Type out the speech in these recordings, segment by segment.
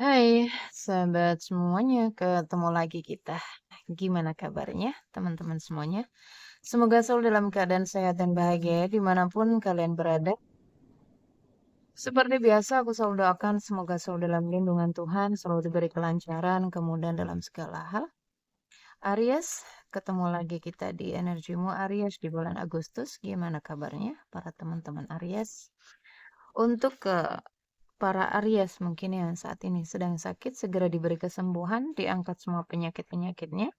Hai, sahabat semuanya, ketemu lagi kita. Gimana kabarnya, teman-teman semuanya? Semoga selalu dalam keadaan sehat dan bahagia ya, dimanapun kalian berada. Seperti biasa, aku selalu doakan semoga selalu dalam lindungan Tuhan, selalu diberi kelancaran, kemudahan dalam segala hal. Aries, ketemu lagi kita di Energimu Aries di bulan Agustus. Gimana kabarnya, para teman-teman Aries? Untuk para Aries mungkin yang saat ini sedang sakit, segera diberi kesembuhan, diangkat semua penyakit-penyakitnya.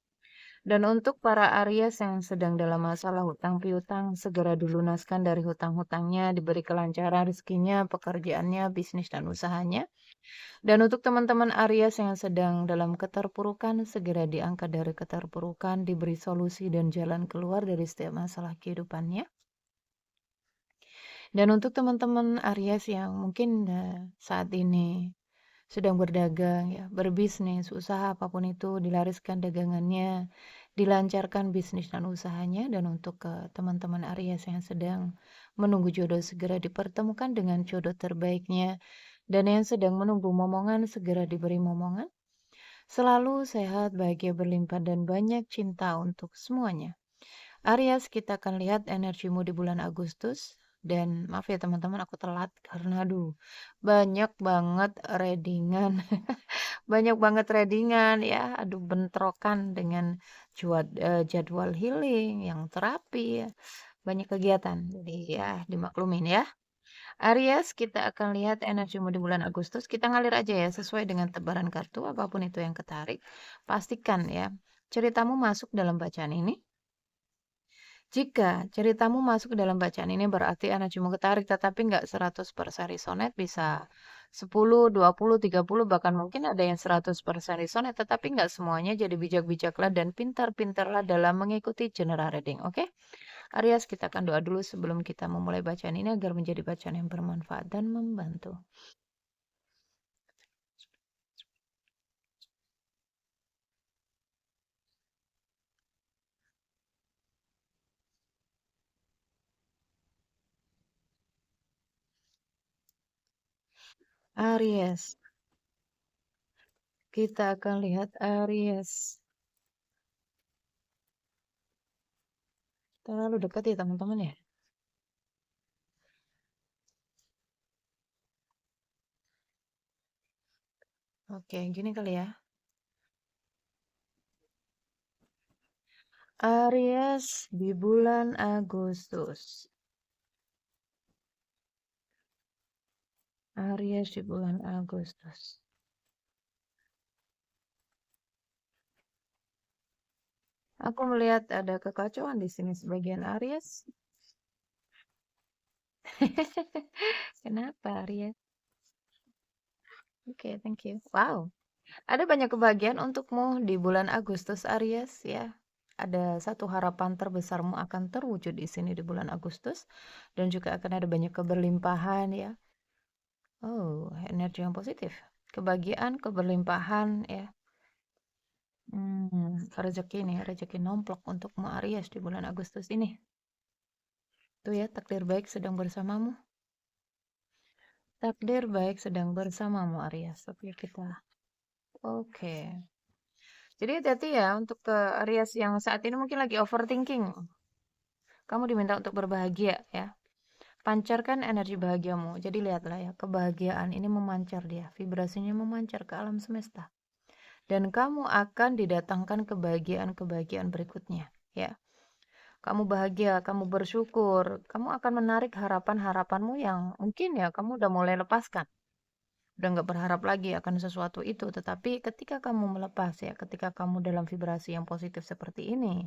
Dan untuk para Aries yang sedang dalam masalah hutang piutang, segera dilunaskan dari hutang-hutangnya, diberi kelancaran rezekinya, pekerjaannya, bisnis dan usahanya. Dan untuk teman-teman Aries yang sedang dalam keterpurukan, segera diangkat dari keterpurukan, diberi solusi dan jalan keluar dari setiap masalah kehidupannya. Dan untuk teman-teman Aries yang mungkin saat ini sedang berdagang ya, berbisnis, usaha apapun itu, dilariskan dagangannya, dilancarkan bisnis dan usahanya. Dan untuk teman-teman Aries yang sedang menunggu jodoh, segera dipertemukan dengan jodoh terbaiknya. Dan yang sedang menunggu momongan, segera diberi momongan. Selalu sehat, bahagia, berlimpah, dan banyak cinta untuk semuanya. Aries, kita akan lihat energimu di bulan Agustus. Dan maaf ya teman-teman, aku telat karena aduh, banyak banget readingan. Banyak banget readingan ya, aduh bentrokan dengan jadwal healing, yang terapi ya. Banyak kegiatan, jadi ya dimaklumin ya. Aries, kita akan lihat energimu di bulan Agustus. Kita ngalir aja ya, sesuai dengan tebaran kartu, apapun itu yang ketarik. Pastikan ya, ceritamu masuk dalam bacaan ini. Jika ceritamu masuk ke dalam bacaan ini berarti energimu ketarik, tetapi nggak 100% resonate, bisa 10, 20, 30, bahkan mungkin ada yang 100% resonate, tetapi nggak semuanya, jadi bijak-bijaklah dan pintar-pintarlah dalam mengikuti general reading, oke? Aries, kita akan doa dulu sebelum kita memulai bacaan ini agar menjadi bacaan yang bermanfaat dan membantu. Aries, kita akan lihat Aries. Terlalu dekat ya teman-teman ya. Oke, gini kali ya. Aries di bulan Agustus. Aries di bulan Agustus. Aku melihat ada kekacauan di sini sebagian Aries. Kenapa Aries? Oke, thank you. Wow, ada banyak kebahagiaan untukmu di bulan Agustus Aries ya. Ada satu harapan terbesarmu akan terwujud di sini di bulan Agustus dan juga akan ada banyak keberlimpahan ya. Oh, energi yang positif. Kebahagiaan, keberlimpahan ya. Rezeki nih, rezeki nomplok untukmu Aries di bulan Agustus ini. Tuh ya, takdir baik sedang bersamamu. Takdir baik sedang bersamamu Aries. Oke, kita. Oke. Jadi hati-hati ya untuk ke Aries yang saat ini mungkin lagi overthinking. Kamu diminta untuk berbahagia ya. Pancarkan energi bahagiamu. Jadi lihatlah ya, kebahagiaan ini memancar dia. Vibrasinya memancar ke alam semesta. Dan kamu akan didatangkan kebahagiaan-kebahagiaan berikutnya ya. Kamu bahagia, kamu bersyukur, kamu akan menarik harapan-harapanmu yang mungkin ya kamu udah mulai lepaskan. Udah nggak berharap lagi akan sesuatu itu. Tetapi ketika kamu melepas ya, ketika kamu dalam vibrasi yang positif seperti ini,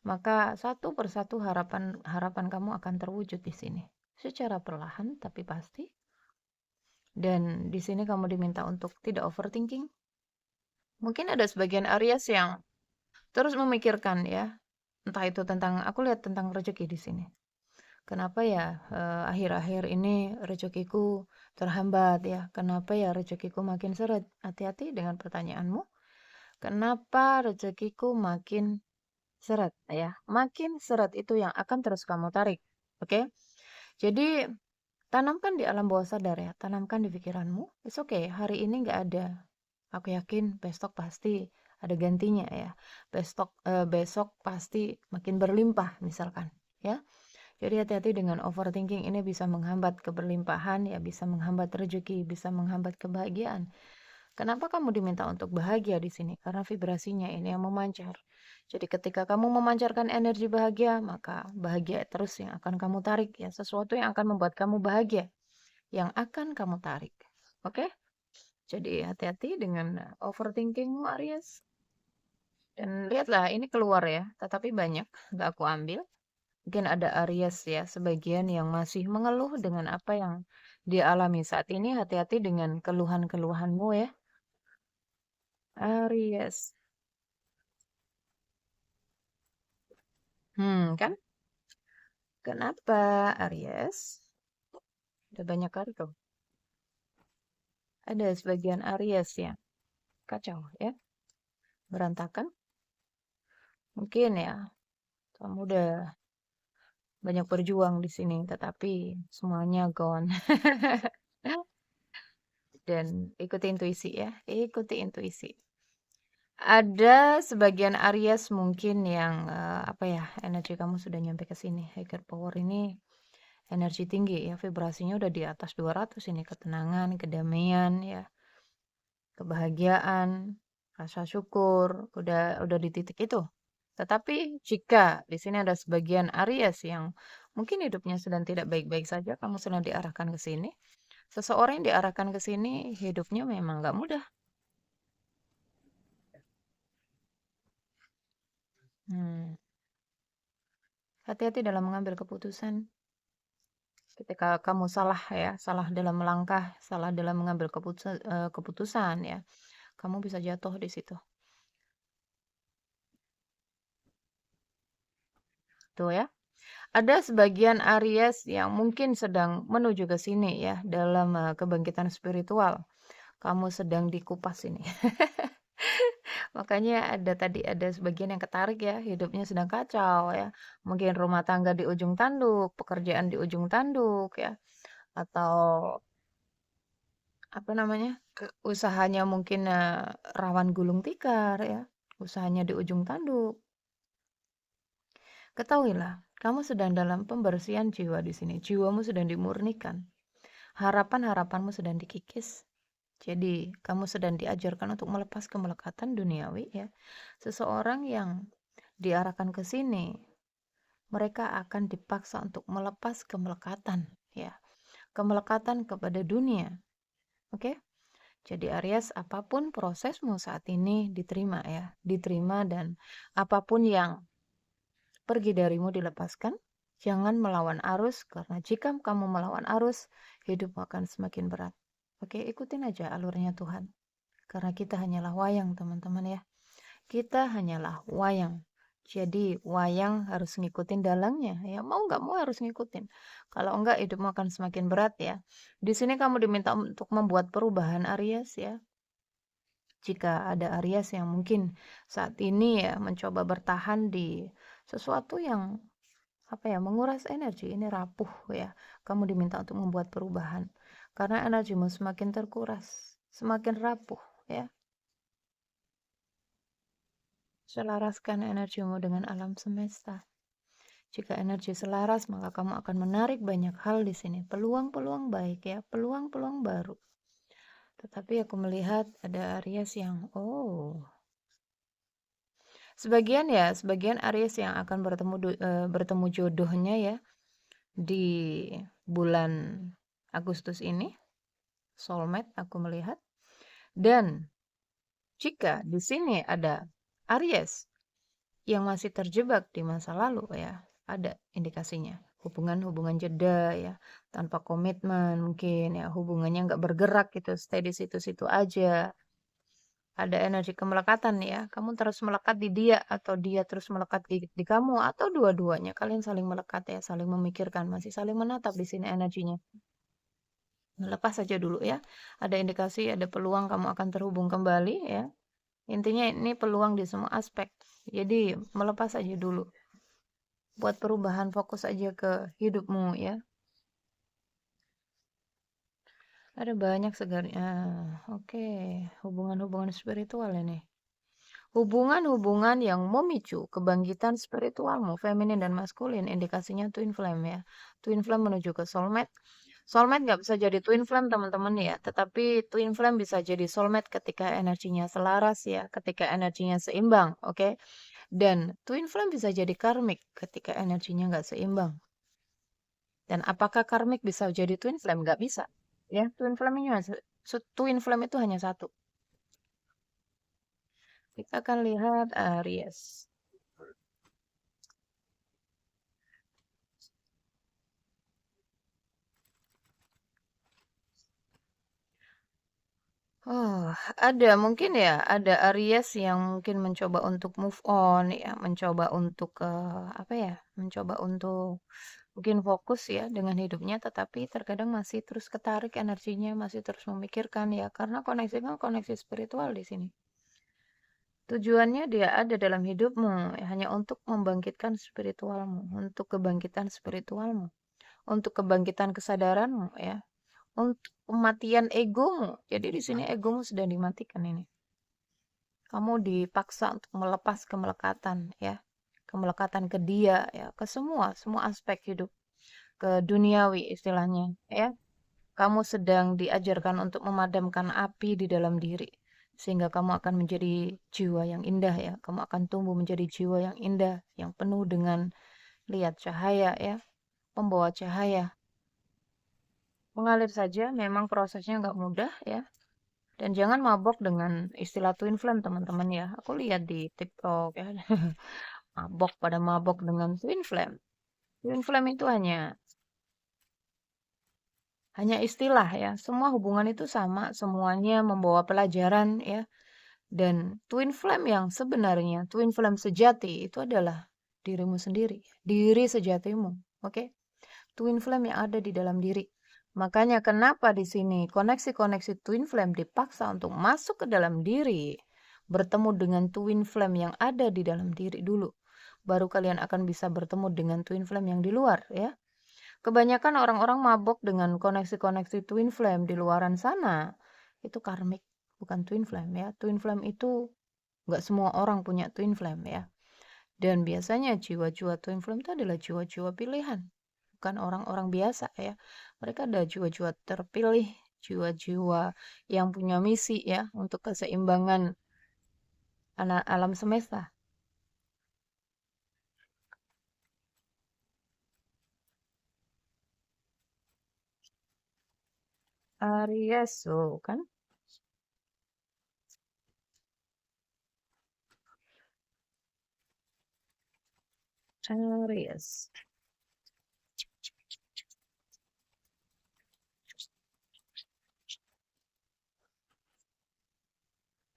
maka satu persatu harapan kamu akan terwujud di sini. Secara perlahan tapi pasti. Dan di sini kamu diminta untuk tidak overthinking. Mungkin ada sebagian Aries yang terus memikirkan ya, entah itu tentang, aku lihat tentang rezeki di sini. Kenapa ya akhir-akhir ini rezekiku terhambat ya? Kenapa ya rezekiku makin seret? Hati-hati dengan pertanyaanmu. Kenapa rezekiku makin seret ya? Makin seret itu yang akan terus kamu tarik. Oke? Jadi Tanamkan di alam bawah sadar ya, tanamkan di pikiranmu. It's okay, hari ini nggak ada. Aku yakin besok pasti ada gantinya ya. Besok pasti makin berlimpah misalkan, ya. Jadi hati-hati dengan overthinking, ini bisa menghambat keberlimpahan ya, bisa menghambat rezeki, bisa menghambat kebahagiaan. Kenapa kamu diminta untuk bahagia di sini? Karena vibrasinya ini yang memancar. Jadi ketika kamu memancarkan energi bahagia, maka bahagia terus yang akan kamu tarik ya, sesuatu yang akan membuat kamu bahagia yang akan kamu tarik. Oke? Jadi hati-hati dengan overthinkingmu, Aries. Dan lihatlah, ini keluar ya, tetapi banyak nggak aku ambil. Mungkin ada Aries ya, sebagian yang masih mengeluh dengan apa yang dia alami saat ini. Hati-hati dengan keluhan-keluhanmu ya, Aries. Kan? Kenapa, Aries? Udah banyak kali tuh. Ada sebagian Aries yang kacau ya, berantakan. Mungkin ya, kamu udah banyak berjuang di sini, tetapi semuanya gone. Dan ikuti intuisi ya, ikuti intuisi. Ada sebagian Aries mungkin yang apa ya, energi kamu sudah nyampe ke sini. Higher power ini energi tinggi ya, vibrasinya udah di atas 200 ini, ketenangan, kedamaian ya, kebahagiaan, rasa syukur, udah di titik itu. Tetapi jika di sini ada sebagian Aries yang mungkin hidupnya sedang tidak baik-baik saja, kamu sedang diarahkan ke sini. Seseorang yang diarahkan ke sini hidupnya memang nggak mudah. Hmm. Hati-hati dalam mengambil keputusan. Ketika kamu salah ya, salah dalam melangkah, salah dalam mengambil keputusan ya, kamu bisa jatuh di situ. Tuh ya. Ada sebagian Aries yang mungkin sedang menuju ke sini ya, dalam kebangkitan spiritual. Kamu sedang dikupas ini. Makanya ada sebagian yang ketarik ya, hidupnya sedang kacau ya. Mungkin rumah tangga di ujung tanduk, pekerjaan di ujung tanduk ya. Atau apa namanya? Usahanya mungkin rawan gulung tikar ya. Usahanya di ujung tanduk. Ketahuilah, kamu sedang dalam pembersihan jiwa di sini. Jiwamu sedang dimurnikan. Harapan-harapanmu sedang dikikis. Jadi, kamu sedang diajarkan untuk melepas kemelekatan duniawi ya. Seseorang yang diarahkan ke sini, mereka akan dipaksa untuk melepas kemelekatan ya. Kemelekatan kepada dunia. Oke? Jadi Aries, apapun prosesmu saat ini diterima ya, diterima, dan apapun yang pergi darimu dilepaskan. Jangan melawan arus, karena jika kamu melawan arus, hidup akan semakin berat. Oke, ikutin aja alurnya Tuhan. Karena kita hanyalah wayang, teman-teman ya. Kita hanyalah wayang. Jadi wayang harus ngikutin dalangnya ya. Mau nggak mau harus ngikutin. Kalau enggak, hidupmu akan semakin berat ya. Di sini kamu diminta untuk membuat perubahan, Aries ya. Jika ada Aries yang mungkin saat ini ya mencoba bertahan di sesuatu yang apa ya, menguras energi, ini rapuh ya. Kamu diminta untuk membuat perubahan. Karena energimu semakin terkuras, semakin rapuh ya. Selaraskan energimu dengan alam semesta. Jika energi selaras, maka kamu akan menarik banyak hal di sini. Peluang-peluang baik ya, peluang-peluang baru. Tetapi aku melihat ada Aries yang, sebagian Aries yang akan bertemu jodohnya ya di bulan Agustus ini. Soulmate aku melihat. Dan jika di sini ada Aries yang masih terjebak di masa lalu ya, ada indikasinya hubungan jeda ya, tanpa komitmen, mungkin ya hubungannya nggak bergerak gitu, stay di situ-situ aja. Ada energi kemelekatan ya, kamu terus melekat di dia atau dia terus melekat di kamu, atau dua-duanya kalian saling melekat ya, saling memikirkan, masih saling menatap di sini energinya. Lepas saja dulu ya, ada indikasi, ada peluang kamu akan terhubung kembali ya. Intinya ini peluang di semua aspek. Jadi melepas aja dulu. Buat perubahan, fokus aja ke hidupmu ya. Ada banyak segarnya. Oke, hubungan-hubungan spiritual ini. Hubungan-hubungan yang memicu kebangkitan spiritualmu, feminin dan maskulin, indikasinya twin flame ya. Twin flame menuju ke soulmate. Soulmate nggak bisa jadi twin flame teman-teman ya, tetapi twin flame bisa jadi soulmate ketika energinya selaras ya, ketika energinya seimbang, oke? Dan twin flame bisa jadi karmic ketika energinya nggak seimbang. Dan apakah karmic bisa jadi twin flame? Nggak bisa. Ya, twin flame itu hanya satu. Kita akan lihat Aries. Oh, ada mungkin ya, ada Aries yang mungkin mencoba untuk move on ya, mencoba untuk apa ya, mencoba untuk mungkin fokus ya dengan hidupnya, tetapi terkadang masih terus ketarik energinya, masih terus memikirkan ya, karena koneksi kan koneksi spiritual di sini. Tujuannya dia ada dalam hidupmu ya, hanya untuk membangkitkan spiritualmu, untuk kebangkitan spiritualmu, untuk kebangkitan kesadaranmu ya, untuk kematian egomu. Jadi di sini egomu sudah dimatikan ini. Kamu dipaksa untuk melepas kemelekatan ya, kemelekatan ke dia ya, ke semua aspek hidup, ke duniawi istilahnya ya. Kamu sedang diajarkan untuk memadamkan api di dalam diri sehingga kamu akan menjadi jiwa yang indah ya. Kamu akan tumbuh menjadi jiwa yang indah, yang penuh dengan lihat cahaya ya, pembawa cahaya. Mengalir saja, memang prosesnya nggak mudah ya. Dan jangan mabok dengan istilah twin flame teman-teman ya. Aku lihat di TikTok ya, mabok dengan twin flame. Twin flame itu hanya istilah ya. Semua hubungan itu sama, semuanya membawa pelajaran ya. Dan twin flame yang sebenarnya, twin flame sejati itu adalah dirimu sendiri, diri sejatimu. Oke? Twin flame yang ada di dalam diri. Makanya kenapa di sini koneksi-koneksi twin flame dipaksa untuk masuk ke dalam diri, bertemu dengan twin flame yang ada di dalam diri dulu. Baru kalian akan bisa bertemu dengan twin flame yang di luar ya. Kebanyakan orang-orang mabok dengan koneksi-koneksi twin flame di luaran sana. Itu karmic, bukan twin flame ya. Twin flame itu nggak semua orang punya twin flame ya. Dan biasanya jiwa-jiwa twin flame itu adalah jiwa-jiwa pilihan. Bukan orang-orang biasa ya. Mereka ada jiwa-jiwa terpilih, jiwa-jiwa yang punya misi ya untuk keseimbangan alam semesta. Aries, oh, kan? Aries.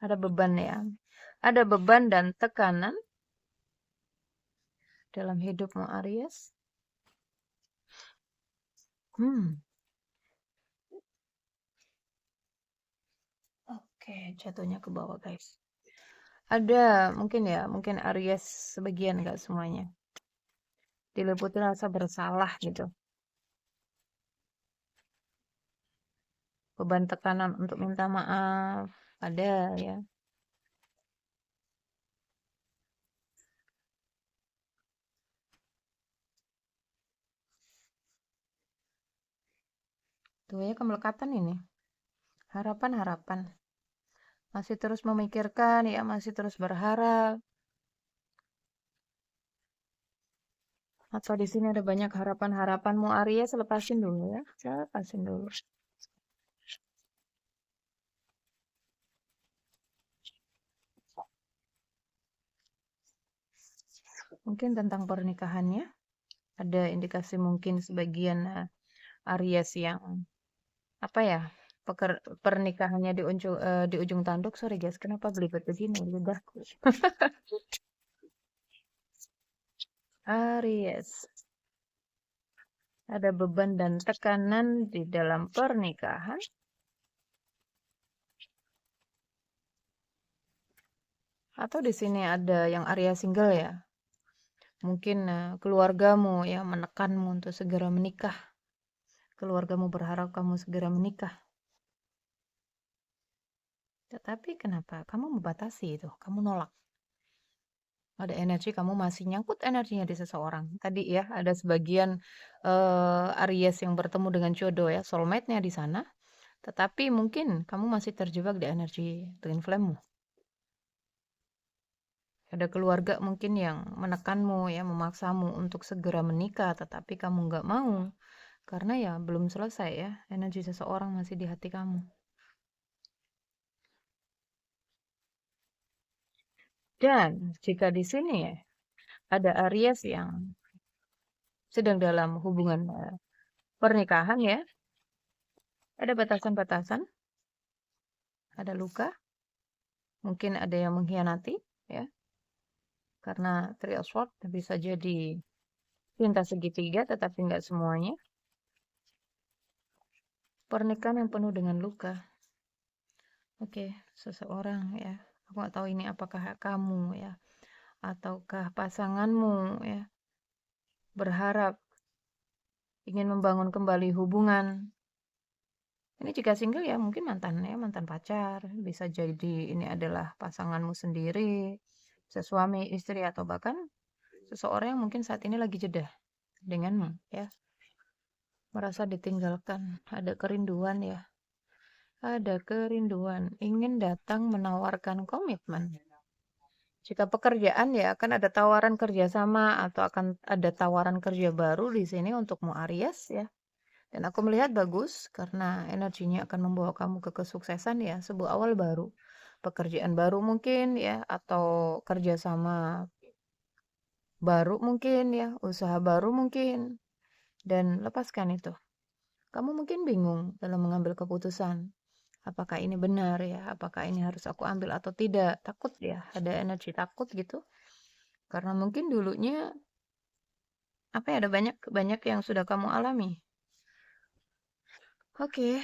Ada beban ya. Ada beban dan tekanan dalam hidupmu Aries. Hmm. Oke, jatuhnya ke bawah guys. Ada mungkin ya, mungkin Aries sebagian nggak semuanya. Diliputi rasa bersalah gitu. Beban tekanan untuk minta maaf. Ada ya. Tuh ya kemelekatan ini. Harapan-harapan. Masih terus memikirkan ya, masih terus berharap. Atau di sini ada banyak harapan-harapanmu Aries, lepasin dulu ya. Lepasin dulu. Mungkin tentang pernikahannya. Ada indikasi mungkin sebagian Aries yang apa ya, pernikahannya di ujung tanduk. Sorry guys, kenapa belibet begini lidahku. Aries ada beban dan tekanan di dalam pernikahan. Atau di sini ada yang Aries single ya. Mungkin keluargamu ya menekanmu untuk segera menikah. Keluargamu berharap kamu segera menikah. Tetapi kenapa kamu membatasi itu? Kamu nolak. Ada energi kamu masih nyangkut energinya di seseorang. Tadi ya, ada sebagian Aries yang bertemu dengan jodoh ya, soulmate-nya di sana. Tetapi mungkin kamu masih terjebak di energi twin flame-mu. Ada keluarga mungkin yang menekanmu ya, memaksamu untuk segera menikah, tetapi kamu nggak mau. Karena ya belum selesai ya, energi seseorang masih di hati kamu. Dan jika di sini ya, ada Aries yang sedang dalam hubungan pernikahan ya, ada batasan-batasan, ada luka, mungkin ada yang mengkhianati ya, karena Three of Swords bisa jadi cinta segitiga, tetapi nggak semuanya. Pernikahan yang penuh dengan luka. Oke, seseorang ya, aku nggak tahu ini apakah kamu ya, ataukah pasanganmu ya, berharap ingin membangun kembali hubungan. Ini jika single ya mungkin mantan ya, mantan pacar, bisa jadi ini adalah pasanganmu sendiri, sesuami, istri, atau bahkan seseorang yang mungkin saat ini lagi jeda denganmu ya, merasa ditinggalkan, ada kerinduan ya, ada kerinduan, ingin datang menawarkan komitmen. Jika pekerjaan ya akan ada tawaran kerjasama atau akan ada tawaran kerja baru di sini untukmu Aries ya. Dan aku melihat bagus karena energinya akan membawa kamu ke kesuksesan ya, sebuah awal baru. Pekerjaan baru mungkin ya, atau kerjasama baru mungkin ya, usaha baru mungkin. Dan lepaskan itu. Kamu mungkin bingung dalam mengambil keputusan. Apakah ini benar ya? Apakah ini harus aku ambil atau tidak? Takut ya, ada energi takut gitu. Karena mungkin dulunya apa ya, ada banyak banyak yang sudah kamu alami. Oke.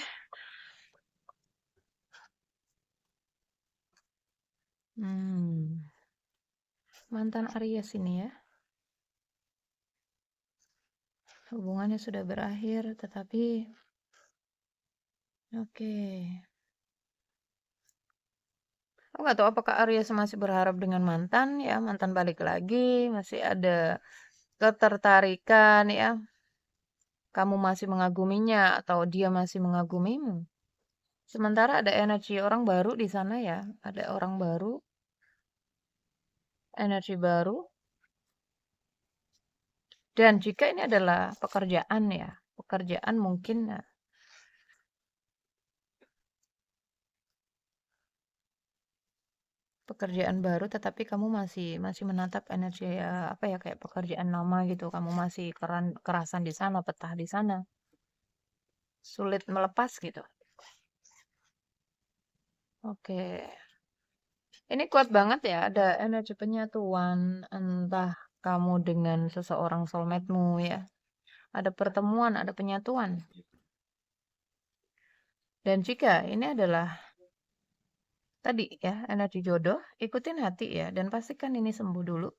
Hmm, mantan Aries ini ya. Hubungannya sudah berakhir, tetapi oke. Aku nggak tahu apakah Aries masih berharap dengan mantan ya, mantan balik lagi, masih ada ketertarikan ya. Kamu masih mengaguminya atau dia masih mengagumimu. Sementara ada energi orang baru di sana ya, ada orang baru, energi baru. Dan jika ini adalah pekerjaan ya, pekerjaan mungkin pekerjaan baru tetapi kamu masih masih menatap energi ya, apa ya, kayak pekerjaan lama gitu. Kamu masih kerasan di sana, betah di sana. Sulit melepas gitu. Oke. Ini kuat banget ya, ada energi penyatuan entah kamu dengan seseorang soulmate-mu ya. Ada pertemuan, ada penyatuan. Dan jika ini adalah tadi ya, energi jodoh, ikutin hati ya dan pastikan ini sembuh dulu.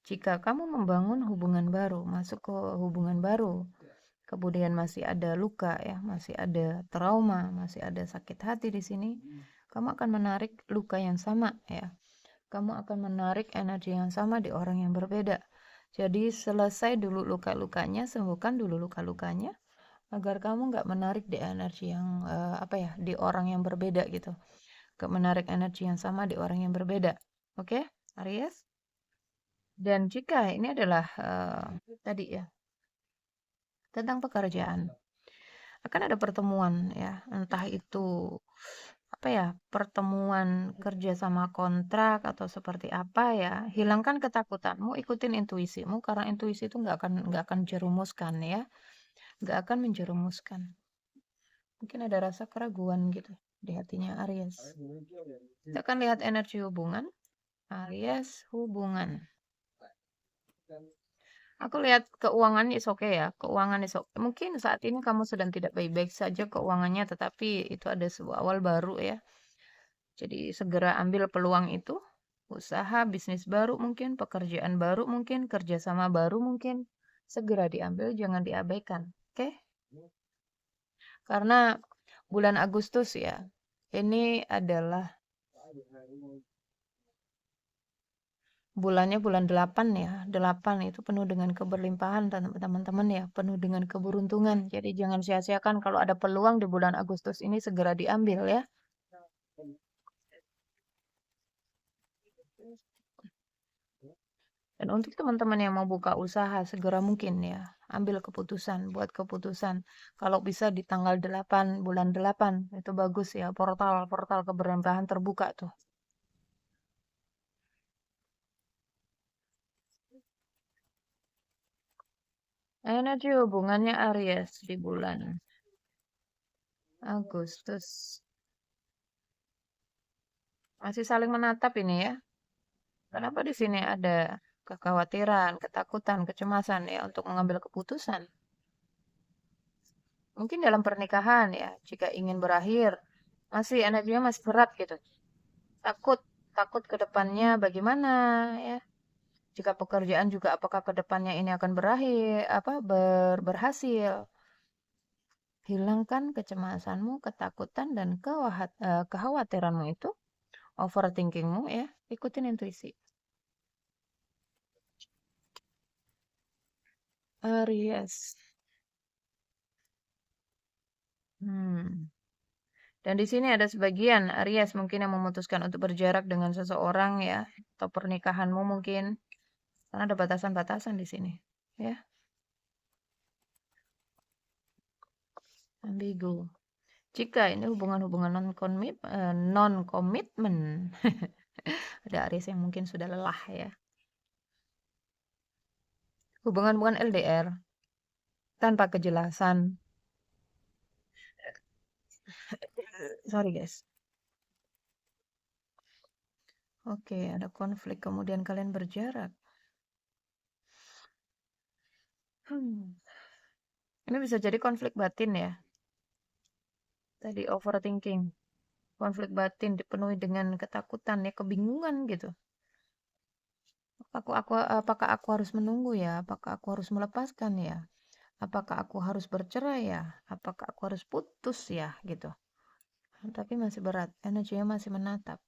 Jika kamu membangun hubungan baru, masuk ke hubungan baru, kemudian masih ada luka ya, masih ada trauma, masih ada sakit hati di sini, kamu akan menarik luka yang sama ya. Kamu akan menarik energi yang sama di orang yang berbeda. Jadi selesai dulu luka-lukanya, sembuhkan dulu luka-lukanya, agar kamu nggak menarik di energi yang apa ya, di orang yang berbeda gitu. Nggak menarik energi yang sama di orang yang berbeda. Oke, Aries? Dan jika ini adalah tadi ya, tentang pekerjaan. Akan ada pertemuan ya, entah itu apa ya, pertemuan kerja sama kontrak atau seperti apa ya. Hilangkan ketakutanmu, ikutin intuisimu karena intuisi itu nggak akan jerumuskan ya, nggak akan menjerumuskan. Mungkin ada rasa keraguan gitu di hatinya Aries. Kita akan lihat energi hubungan Aries hubungan. Aku lihat keuangan is oke ya, keuangan is oke. Mungkin saat ini kamu sedang tidak baik-baik saja keuangannya, tetapi itu ada sebuah awal baru ya. Jadi segera ambil peluang itu, usaha, bisnis baru mungkin, pekerjaan baru mungkin, kerjasama baru mungkin, segera diambil, jangan diabaikan. Oke? Karena bulan Agustus ya, Ini adalah bulannya bulan 8 ya. 8 itu penuh dengan keberlimpahan dan teman-teman ya, penuh dengan keberuntungan. Jadi jangan sia-siakan kalau ada peluang di bulan Agustus ini segera diambil ya. Dan untuk teman-teman yang mau buka usaha segera mungkin ya, ambil keputusan, buat keputusan. Kalau bisa di tanggal 8 bulan 8 itu bagus ya, portal-portal keberlimpahan terbuka tuh. Energi hubungannya Aries di bulan Agustus. Masih saling menatap ini ya. Kenapa di sini ada kekhawatiran, ketakutan, kecemasan ya untuk mengambil keputusan? Mungkin dalam pernikahan ya, jika ingin berakhir, masih energinya masih berat gitu. Takut, takut ke depannya bagaimana ya. Jika pekerjaan juga apakah ke depannya ini akan berakhir, berhasil. Hilangkan kecemasanmu, ketakutan, dan kekhawatiranmu itu, overthinkingmu ya, ikutin intuisi. Aries. Hmm. Dan di sini ada sebagian Aries mungkin yang memutuskan untuk berjarak dengan seseorang ya, atau pernikahanmu mungkin, karena ada batasan-batasan di sini, ya, ambigu. Jika ini hubungan-hubungan non komitmen, ada Aries yang mungkin sudah lelah ya. Hubungan-hubungan LDR tanpa kejelasan. Sorry guys. Oke, ada konflik kemudian kalian berjarak. Ini bisa jadi konflik batin ya. Tadi overthinking. Konflik batin dipenuhi dengan ketakutan ya, kebingungan gitu. Apakah aku harus menunggu ya? Apakah aku harus melepaskan ya? Apakah aku harus bercerai ya? Apakah aku harus putus ya? Gitu. Tapi masih berat, energinya masih menatap.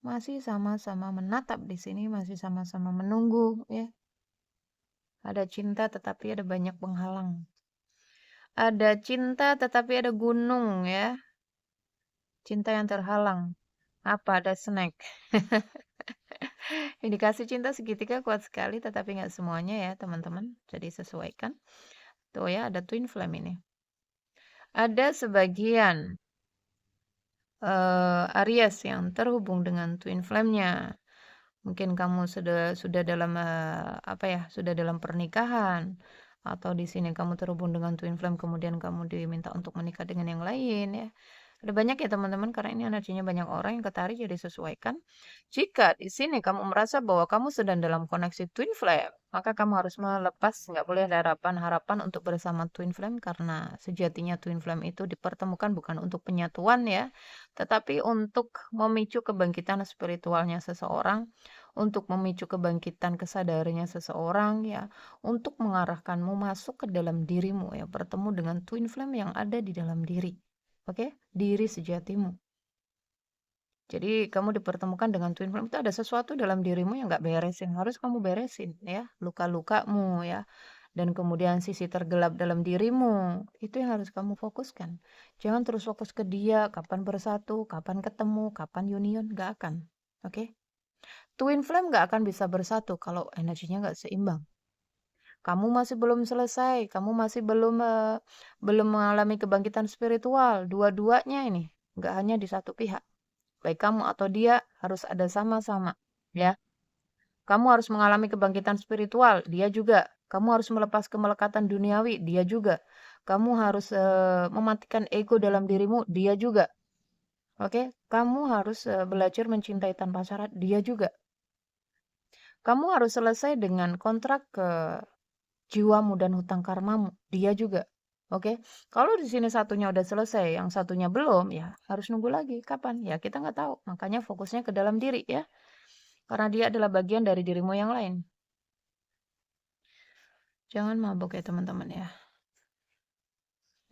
Masih sama-sama menatap di sini, masih sama-sama menunggu ya. Ada cinta tetapi ada banyak penghalang. Ada cinta tetapi ada gunung ya. Cinta yang terhalang. Apa? Ada snack. Indikasi cinta segitiga kuat sekali, tetapi nggak semuanya ya teman-teman. Jadi sesuaikan. Tuh ya, ada twin flame ini. Ada sebagian Aries yang terhubung dengan twin flame-nya. Mungkin kamu sudah dalam sudah dalam pernikahan atau di sini kamu terhubung dengan twin flame kemudian kamu diminta untuk menikah dengan yang lain ya. Ada banyak ya teman-teman karena ini energinya banyak orang yang ketarik jadi sesuaikan. Jika di sini kamu merasa bahwa kamu sedang dalam koneksi twin flame, maka kamu harus melepas, nggak boleh ada harapan-harapan untuk bersama twin flame karena sejatinya twin flame itu dipertemukan bukan untuk penyatuan ya, tetapi untuk memicu kebangkitan spiritualnya seseorang, untuk memicu kebangkitan kesadarannya seseorang ya, untuk mengarahkanmu masuk ke dalam dirimu ya, bertemu dengan twin flame yang ada di dalam diri. Oke, diri sejatimu. Jadi kamu dipertemukan dengan twin flame itu ada sesuatu dalam dirimu yang nggak beres yang harus kamu beresin ya, luka-lukamu ya. Dan kemudian sisi tergelap dalam dirimu, itu yang harus kamu fokuskan. Jangan terus fokus ke dia, kapan bersatu, kapan ketemu, kapan union, nggak akan. Oke? Twin flame nggak akan bisa bersatu kalau energinya nggak seimbang. Kamu masih belum selesai, kamu masih belum mengalami kebangkitan spiritual. Dua-duanya ini, nggak hanya di satu pihak. Baik kamu atau dia harus ada sama-sama, ya. Kamu harus mengalami kebangkitan spiritual, dia juga. Kamu harus melepas kemelekatan duniawi, dia juga. Kamu harus mematikan ego dalam dirimu, dia juga. Oke, kamu harus belajar mencintai tanpa syarat, dia juga. Kamu harus selesai dengan kontrak ke jiwamu dan hutang karmamu, dia juga. Oke, kalau di sini satunya udah selesai, yang satunya belum, ya harus nunggu lagi. Kapan? Ya kita nggak tahu. Makanya fokusnya ke dalam diri ya. Karena dia adalah bagian dari dirimu yang lain. Jangan mabuk ya teman-teman ya.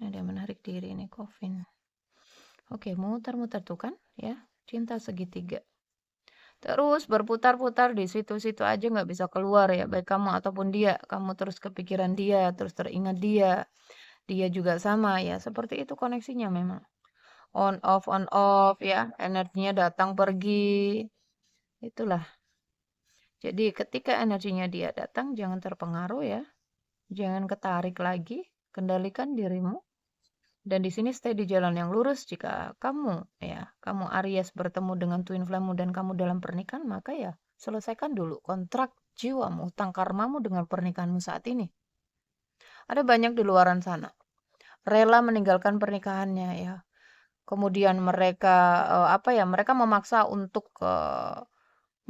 Ada yang menarik diri ini, Coffin. Oke, muter-muter tuh kan ya, cinta segitiga. Terus berputar-putar di situ-situ aja nggak bisa keluar ya, baik kamu ataupun dia. Kamu terus kepikiran dia, terus teringat dia. Dia juga sama ya, seperti itu koneksinya memang. On off ya, energinya datang pergi. Itulah. Jadi ketika energinya dia datang, jangan terpengaruh ya. Jangan ketarik lagi, kendalikan dirimu. Dan di sini stay di jalan yang lurus. Jika kamu ya, kamu Aries bertemu dengan twin flame dan kamu dalam pernikahan, maka ya selesaikan dulu kontrak jiwamu, utang karmamu dengan pernikahanmu saat ini. Ada banyak di luaran sana rela meninggalkan pernikahannya ya. Kemudian mereka apa ya? Mereka memaksa untuk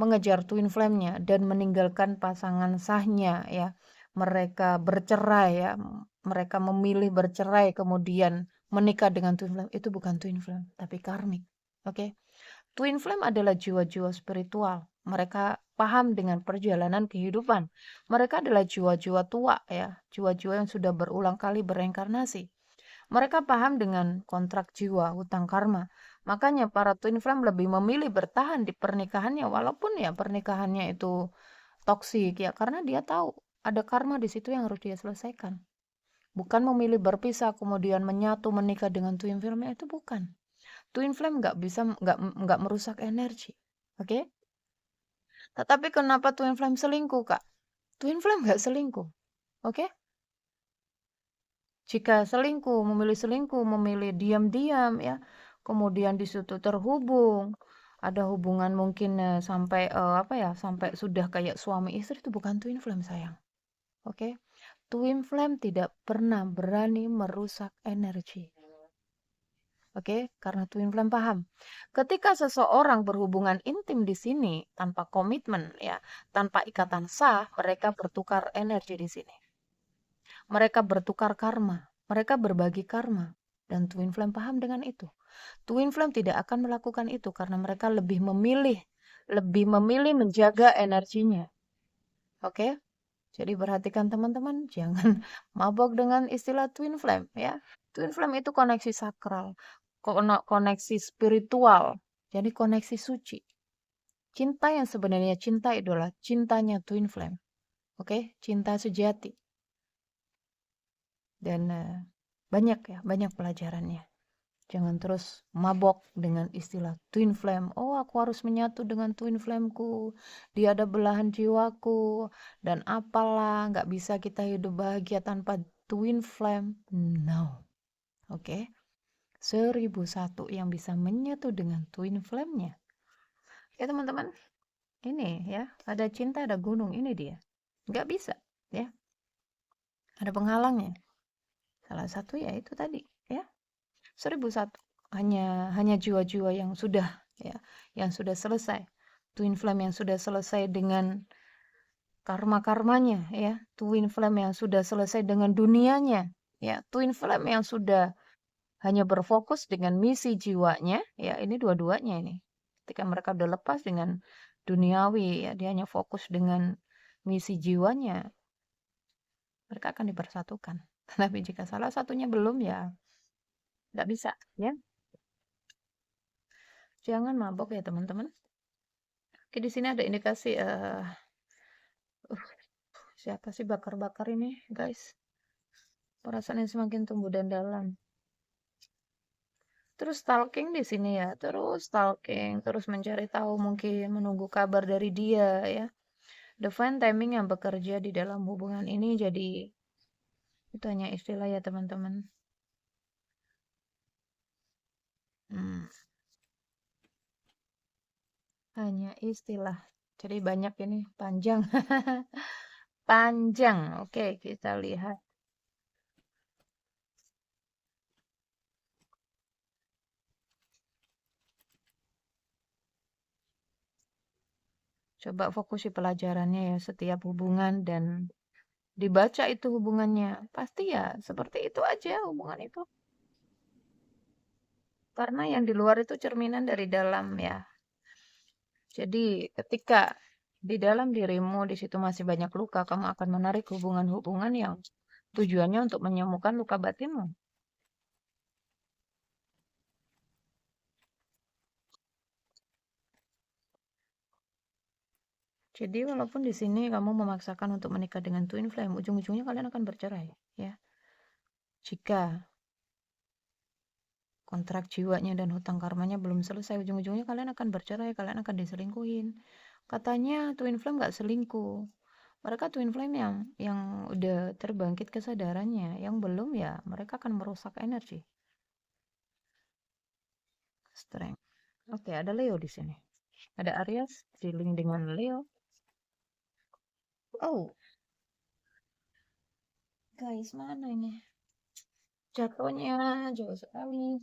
mengejar twin flame-nya dan meninggalkan pasangan sahnya ya. Mereka bercerai ya. Mereka memilih bercerai kemudian menikah dengan twin flame. Itu bukan twin flame, tapi karmik. Oke. Twin flame adalah jiwa-jiwa spiritual. Mereka paham dengan perjalanan kehidupan. Mereka adalah jiwa-jiwa tua ya, jiwa-jiwa yang sudah berulang kali bereinkarnasi. Mereka paham dengan kontrak jiwa, hutang karma. Makanya para twin flame lebih memilih bertahan di pernikahannya walaupun ya pernikahannya itu toksik ya karena dia tahu ada karma di situ yang harus dia selesaikan. Bukan memilih berpisah kemudian menyatu menikah dengan twin flame itu bukan. Twin flame nggak merusak energi. Oke? Tetapi kenapa twin flame selingkuh, Kak? Twin flame nggak selingkuh. Oke? Jika selingkuh, memilih diam-diam ya, kemudian di situ terhubung, ada hubungan mungkin sampai apa ya, sampai sudah kayak suami istri itu bukan twin flame sayang. Oke? Twin flame tidak pernah berani merusak energi. Oke, karena twin flame paham. Ketika seseorang berhubungan intim di sini tanpa komitmen ya, tanpa ikatan sah, mereka bertukar energi di sini. Mereka bertukar karma, mereka berbagi karma. Dan twin flame paham dengan itu. Twin flame tidak akan melakukan itu karena mereka lebih memilih menjaga energinya. Oke? Jadi perhatikan teman-teman, jangan mabok dengan istilah twin flame ya. Twin flame itu koneksi sakral, koneksi spiritual, jadi koneksi suci. Cinta yang sebenarnya cinta adalah cintanya twin flame. Oke, cinta sejati. Dan banyak ya, banyak pelajarannya. Jangan terus mabok dengan istilah twin flame. Oh, aku harus menyatu dengan twin flameku. Dia ada belahan jiwaku. Dan apalah, nggak bisa kita hidup bahagia tanpa twin flame. No. Oke. 1001 yang bisa menyatu dengan twin flame-nya. Ya teman-teman, ini ya, ada cinta, ada gunung, ini dia. Nggak bisa, ya. Ada penghalangnya. Salah satu ya itu tadi, ya. 1001 hanya jiwa-jiwa yang sudah ya yang sudah selesai twin flame yang sudah selesai dengan karma-karmanya ya twin flame yang sudah selesai dengan dunianya ya twin flame yang sudah hanya berfokus dengan misi jiwanya ya ini dua-duanya ini ketika mereka udah lepas dengan duniawi ya dia hanya fokus dengan misi jiwanya mereka akan dipersatukan tapi jika salah satunya belum ya nggak bisa ya. Jangan mabok ya teman-teman. Oke, di sini ada indikasi siapa sih bakar-bakar ini, guys? Perasaan yang semakin tumbuh dan dalam. Terus stalking di sini ya, terus stalking, terus mencari tahu mungkin menunggu kabar dari dia ya. Divine timing yang bekerja di dalam hubungan ini jadi itu hanya istilah ya teman-teman. Hmm, hanya istilah. Jadi banyak ini panjang. Panjang. Oke, kita lihat. Coba fokusi pelajarannya ya setiap hubungan dan dibaca itu hubungannya. Pasti ya seperti itu aja hubungan itu. Karena yang di luar itu cerminan dari dalam ya. Jadi ketika di dalam dirimu di situ masih banyak luka, kamu akan menarik hubungan-hubungan yang tujuannya untuk menyembuhkan luka batinmu. Jadi walaupun di sini kamu memaksakan untuk menikah dengan twin flame, ujung-ujungnya kalian akan bercerai, ya. Jika kontrak jiwanya dan hutang karmanya belum selesai, ujung-ujungnya kalian akan bercerai, kalian akan diselingkuhin. Katanya twin flame nggak selingkuh. Mereka twin flame yang udah terbangkit kesadarannya, yang belum ya mereka akan merusak energi. Strength. Oke, ada Leo di sini. Ada Aries dealing dengan Leo. Oh, guys, mana ini? Jatuhnya jauh sekali.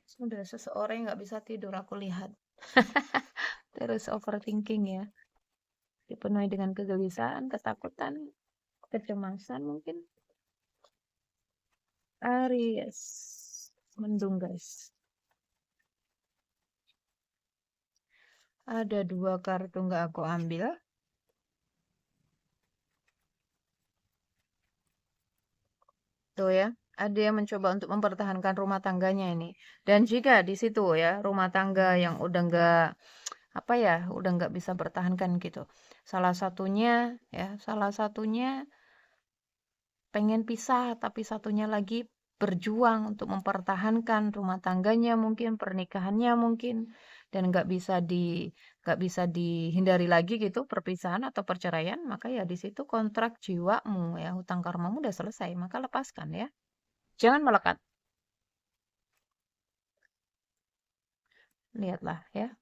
Sudah seseorang yang nggak bisa tidur aku lihat. Terus overthinking ya. Dipenuhi dengan kegelisahan, ketakutan, kecemasan mungkin. Aries. Mendung guys. Ada dua kartu nggak aku ambil. Tuh ya. Ada yang mencoba untuk mempertahankan rumah tangganya ini. Dan jika di situ ya, rumah tangga yang udah nggak apa ya, udah nggak bisa bertahankan gitu. Salah satunya ya, salah satunya pengen pisah, tapi satunya lagi berjuang untuk mempertahankan rumah tangganya mungkin, pernikahannya mungkin, dan nggak bisa dihindari lagi gitu perpisahan atau perceraian, maka ya di situ kontrak jiwamu ya, hutang karmamu udah selesai, maka lepaskan ya. Jangan melekat. Lihatlah ya.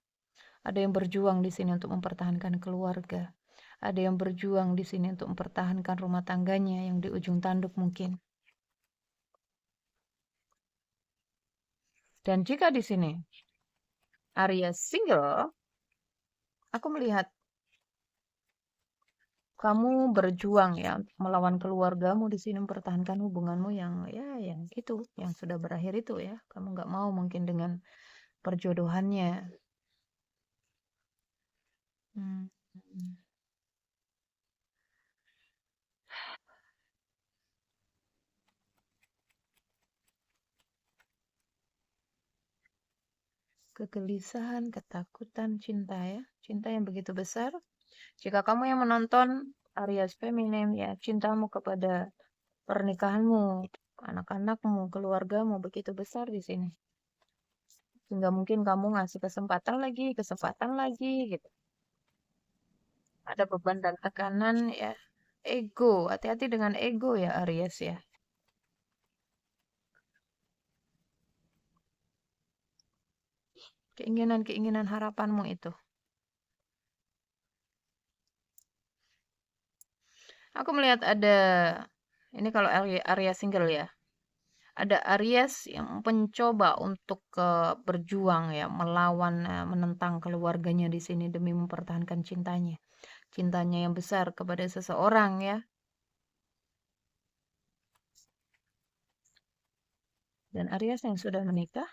Ada yang berjuang di sini untuk mempertahankan keluarga. Ada yang berjuang di sini untuk mempertahankan rumah tangganya yang di ujung tanduk mungkin. Dan jika di sini Arya single, aku melihat kamu berjuang ya untuk melawan keluargamu di sini mempertahankan hubunganmu yang ya yang itu yang sudah berakhir itu ya. Kamu nggak mau mungkin dengan perjodohannya. Hmm. Kegelisahan, ketakutan, cinta ya. Cinta yang begitu besar. Jika kamu yang menonton Aries Feminim ya, cintamu kepada pernikahanmu, anak-anakmu, keluargamu begitu besar di sini. Sehingga mungkin kamu ngasih kesempatan lagi gitu. Ada beban dan tekanan ya. Ego, hati-hati dengan ego ya Aries ya. Keinginan-keinginan harapanmu itu. Aku melihat ada, ini kalau Aries single ya. Ada Aries yang mencoba untuk berjuang ya, melawan, menentang keluarganya di sini demi mempertahankan cintanya. Cintanya yang besar kepada seseorang ya. Dan Aries yang sudah menikah,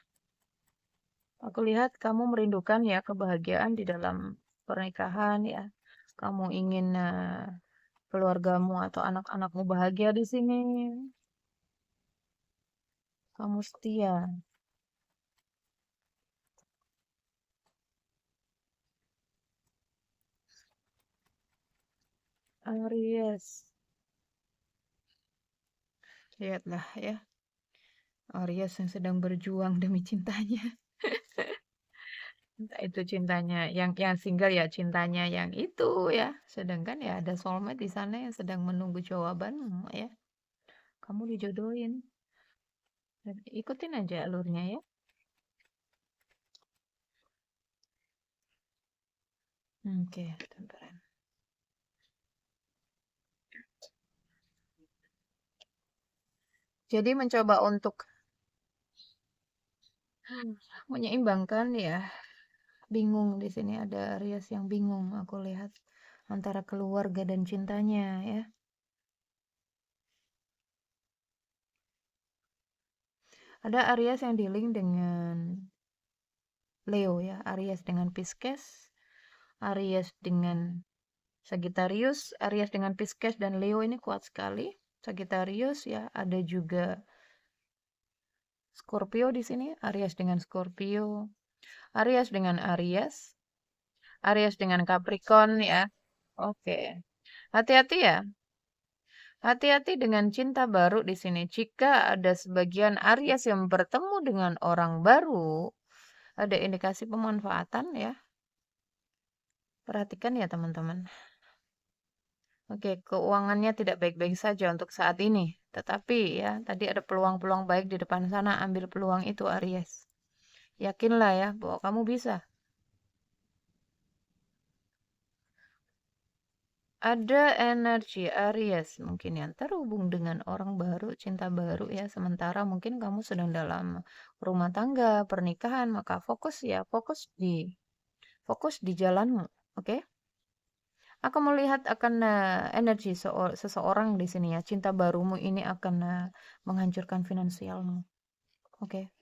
aku lihat kamu merindukan ya kebahagiaan di dalam pernikahan ya. Kamu ingin keluargamu atau anak-anakmu bahagia di sini. Kamu setia. Aries. Lihatlah ya. Aries yang sedang berjuang demi cintanya. Entah itu cintanya yang single ya cintanya yang itu ya. Sedangkan ya ada soulmate di sana yang sedang menunggu jawabanmu ya. Kamu dijodohin. Dan ikutin aja alurnya ya. Oke, temperan. Jadi mencoba untuk menyeimbangkan ya. Bingung di sini ada Aries yang bingung aku lihat antara keluarga dan cintanya ya. Ada Aries yang dealing dengan Leo ya, Aries dengan Pisces, Aries dengan Sagittarius, Aries dengan Pisces dan Leo ini kuat sekali. Sagittarius ya, ada juga Scorpio di sini, Aries dengan Scorpio, Aries dengan Aries, Aries dengan Capricorn ya. Oke. Hati-hati ya. Hati-hati dengan cinta baru di sini. Jika ada sebagian Aries yang bertemu dengan orang baru, ada indikasi pemanfaatan ya. Perhatikan ya teman-teman. Oke, keuangannya tidak baik-baik saja untuk saat ini. Tetapi ya, tadi ada peluang-peluang baik di depan sana. Ambil peluang itu Aries. Yakinlah ya bahwa kamu bisa. Ada energi Aries mungkin yang terhubung dengan orang baru, cinta baru ya. Sementara mungkin kamu sedang dalam rumah tangga, pernikahan, maka fokus di jalanmu, oke? Aku melihat akan energi seseorang di sini ya. Cinta barumu ini akan menghancurkan finansialmu, oke?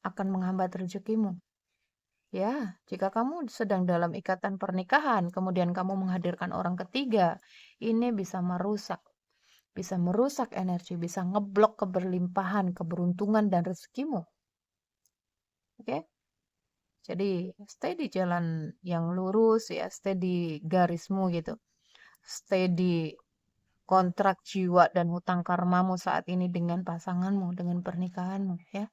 Akan menghambat rezekimu. Ya, jika kamu sedang dalam ikatan pernikahan, kemudian kamu menghadirkan orang ketiga, ini bisa merusak energi, bisa ngeblok keberlimpahan, keberuntungan dan rezekimu. Oke? Jadi, stay di jalan yang lurus ya, stay di garismu gitu. Stay di kontrak jiwa dan hutang karmamu saat ini dengan pasanganmu, dengan pernikahanmu ya.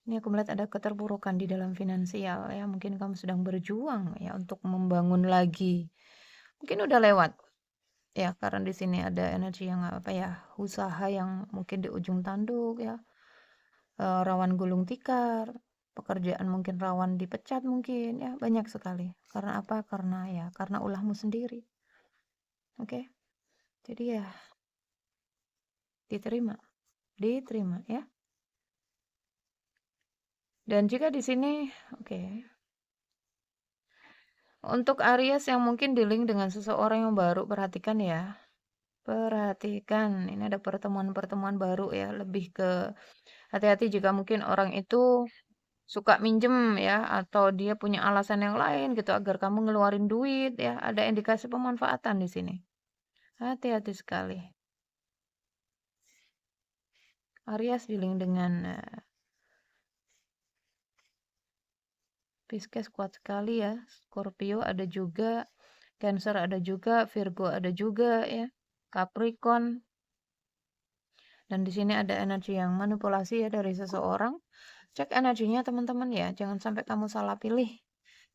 Ini aku melihat ada keterpurukan di dalam finansial ya. Mungkin kamu sedang berjuang ya untuk membangun lagi. Mungkin udah lewat. Ya, karena di sini ada energi yang apa ya, usaha yang mungkin di ujung tanduk ya. Rawan gulung tikar, pekerjaan mungkin rawan dipecat mungkin ya, banyak sekali. Karena apa? Karena ulahmu sendiri. Oke. Jadi ya diterima, diterima ya. Dan jika di sini oke. Untuk Aries yang mungkin dealing dengan seseorang yang baru, perhatikan ya. Perhatikan, ini ada pertemuan-pertemuan baru ya, lebih ke hati-hati jika mungkin orang itu suka minjem ya, atau dia punya alasan yang lain gitu agar kamu ngeluarin duit ya, ada indikasi pemanfaatan di sini. Hati-hati sekali. Aries dealing dengan Pisces kuat sekali ya, Scorpio ada juga, Cancer ada juga, Virgo ada juga ya, Capricorn. Dan di sini ada energi yang manipulasi ya dari seseorang. Cek energinya teman-teman ya, jangan sampai kamu salah pilih.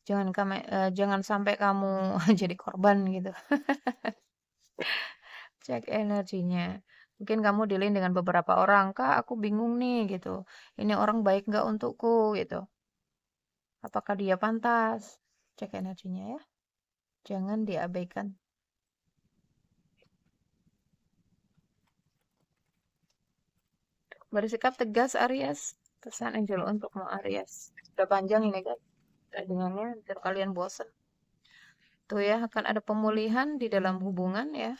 Jangan sampai kamu jadi korban gitu. Cek energinya. Mungkin kamu dealing dengan beberapa orang, Kak, aku bingung nih gitu. Ini orang baik nggak untukku gitu. Apakah dia pantas? Cek energinya ya. Jangan diabaikan. Bersikap tegas Aries. Pesan Angel untukmu Aries. Sudah panjang ini kan. Dengannya biar kalian bosan. Tuh ya, akan ada pemulihan di dalam hubungan ya.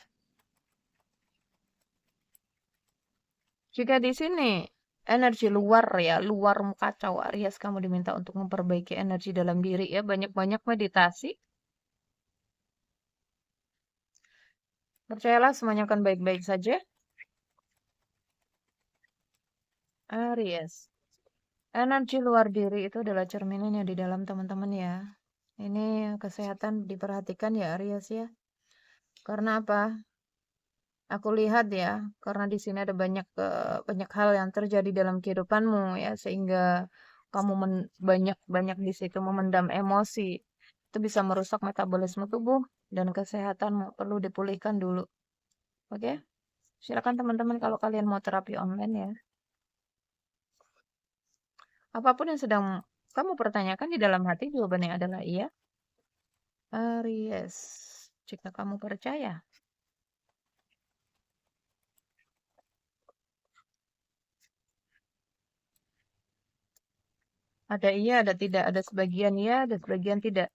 Jika di sini energi luar ya, luar kacau Aries, kamu diminta untuk memperbaiki energi dalam diri ya, banyak-banyak meditasi. Percayalah semuanya akan baik-baik saja. Aries. Energi luar diri itu adalah cerminannya di dalam teman-teman ya. Ini kesehatan diperhatikan ya Aries ya. Karena apa? Aku lihat ya, karena di sini ada banyak hal yang terjadi dalam kehidupanmu ya, sehingga kamu banyak di situ memendam emosi. Itu bisa merusak metabolisme tubuh dan kesehatanmu. Perlu dipulihkan dulu. Oke? Silakan teman-teman kalau kalian mau terapi online ya. Apapun yang sedang kamu pertanyakan di dalam hati, jawabannya adalah iya. Aries. Jika kamu percaya. Ada iya, ada tidak, ada sebagian iya, ada sebagian tidak.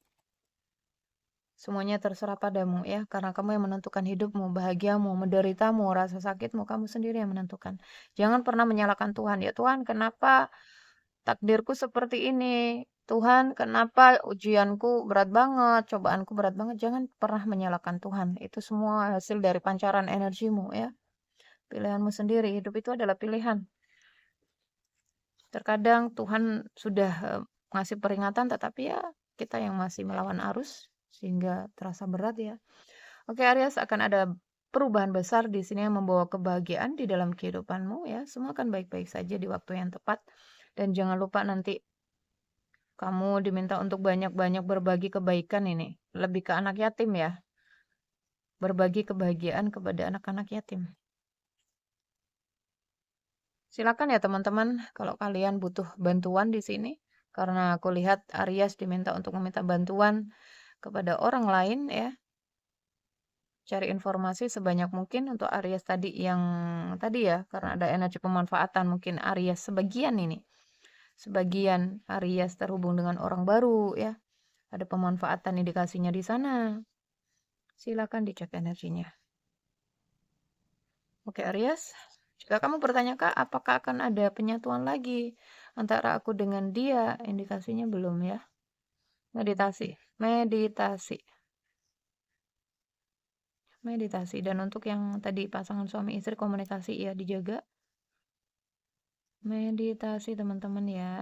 Semuanya terserah padamu ya, karena kamu yang menentukan hidupmu, bahagiamu, menderitamu, rasa sakitmu, kamu sendiri yang menentukan. Jangan pernah menyalahkan Tuhan. Ya Tuhan, kenapa takdirku seperti ini? Tuhan, kenapa ujianku berat banget, cobaanku berat banget? Jangan pernah menyalahkan Tuhan. Itu semua hasil dari pancaran energimu ya. Pilihanmu sendiri, hidup itu adalah pilihan. Terkadang Tuhan sudah ngasih peringatan, tetapi ya kita yang masih melawan arus sehingga terasa berat ya. Oke, Aries, akan ada perubahan besar di sini yang membawa kebahagiaan di dalam kehidupanmu ya. Semua akan baik-baik saja di waktu yang tepat. Dan jangan lupa nanti kamu diminta untuk banyak-banyak berbagi kebaikan ini. Lebih ke anak yatim ya. Berbagi kebahagiaan kepada anak-anak yatim. Silakan ya teman-teman kalau kalian butuh bantuan di sini. Karena aku lihat Aries diminta untuk meminta bantuan kepada orang lain ya. Cari informasi sebanyak mungkin untuk Aries tadi yang tadi ya, karena ada energi pemanfaatan mungkin Aries sebagian ini. Sebagian Aries terhubung dengan orang baru ya. Ada pemanfaatan indikasinya di sana. Silakan dicek energinya. Oke Aries, jika kamu bertanya Kak, apakah akan ada penyatuan lagi antara aku dengan dia? Indikasinya belum ya. Meditasi, meditasi. Meditasi. Dan untuk yang tadi pasangan suami istri komunikasi ya dijaga. Meditasi teman-teman ya.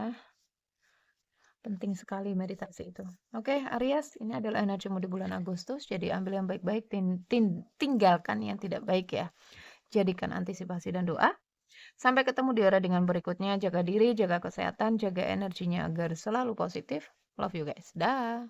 Penting sekali meditasi itu. Oke, Aries, ini adalah energimu di bulan Agustus. Jadi ambil yang baik-baik, tinggalkan yang tidak baik ya. Jadikan antisipasi dan doa. Sampai ketemu di era dengan berikutnya. Jaga diri, jaga kesehatan, jaga energinya agar selalu positif. Love you guys. Dah.